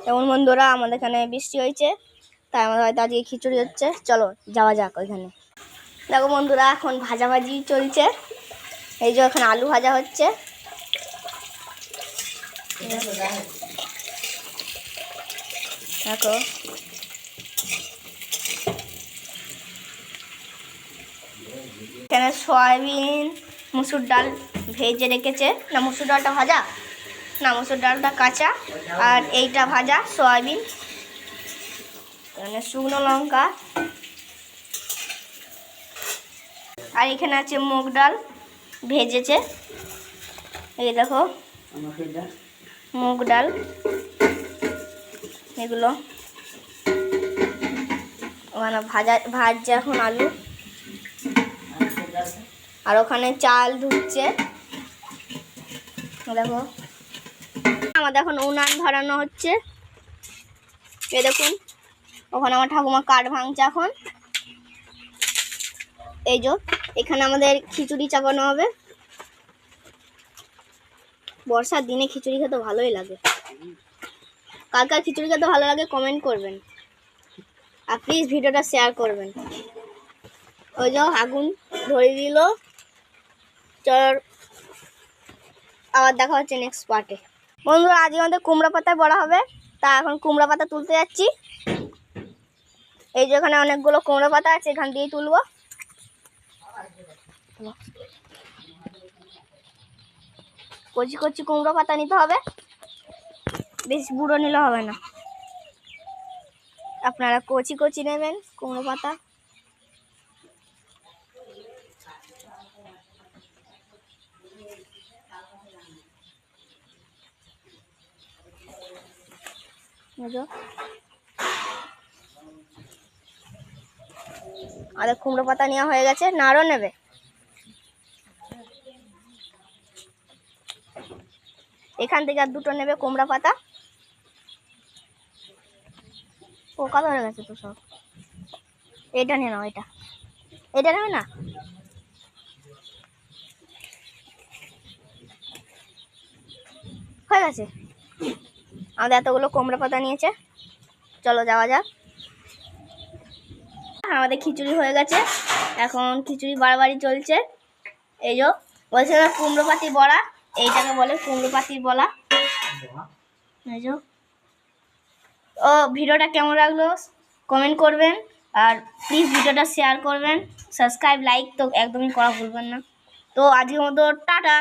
যেমন বন্ধুরা আমাদের এখানে বৃষ্টি হয়েছে, তাই আমাদের হয়তো আজকে খিচুড়ি হচ্ছে। চলো যাওয়া যাক ওইখানে। দেখো বন্ধুরা এখন ভাজাভাজি চলছে। এই যে এখানে আলু ভাজা হচ্ছে। দেখো এখানে সয়াবিন মুসুর ডাল ভেজে রেখেছে। না, মুসুর ডালটা ভাজা না, মুসুর ডালটা কাঁচা, আর এইটা ভাজা সয়াবিন। এখানে শুকনো লঙ্কা, আর এখানে আছে মুগ ডাল ভেজেছে। এই দেখো মুগ ডাল, এগুলো ওখানে ভাজছে এখন আলু। আর ওখানে চাল ধুচ্ছে। দেখো আমাদের এখন উনান ধরানো হচ্ছে। এই দেখুন ওখানে আমার ঠাকুমা কাঠ ভাঙছে এখন। এই যে এখানে আমাদের খিচুড়ি চাপানো হবে। বর্ষার দিনে খিচুড়ি খেতে ভালোই লাগে। কার কার খিচুড়ি খেতে ভালো লাগে কমেন্ট করবেন, আর প্লিজ ভিডিওটা শেয়ার করবেন। ওই যে আগুন ধরে দিল। চল আবার দেখা হচ্ছে নেক্সট পার্টে। বন্ধুরা আজকে আমাদের কুমড়া পাতায় বড়া হবে, তা এখন কুমড়া পাতা তুলতে যাচ্ছি। এই যে এখানে অনেকগুলো কুমড়া পাতা আছে, এখান দিয়ে তুলবো। কচি কচি কুমড়ো পাতা নিতে হবে, বেশ বুড়ো নিলে হবে না। আপনারা কচি কচি নেবেন কুমড়ো পাতা। আর কুমড়ো পাতা নেওয়া হয়ে গেছে, না আরও নেবে? এখান থেকে আর দুটো নেবে কুমড়া পাতা। পোকা ধরে গেছে তো সব। এটা নিয়ে নাও, এটা নেবে না? হয়ে গেছে, আমাদের এতগুলো কুমড়া পাতা নিয়েছে। চলো যাওয়া যাক। আমাদের খিচুড়ি হয়ে গেছে, এখন খিচুড়ি বাড়াবাড়ি চলছে। এই যে বলছে না কুমড়ো পাতি বড়া, এইটাকে বলে কুমড়ো পাতির বড়া। এই যে ও ভিডিওটা কেমন লাগলো কমেন্ট করবেন, আর প্লিজ ভিডিওটা শেয়ার করবেন, সাবস্ক্রাইব লাইক তো একদমই করা ভুলবেন না। তো আজকের মতো টাটা।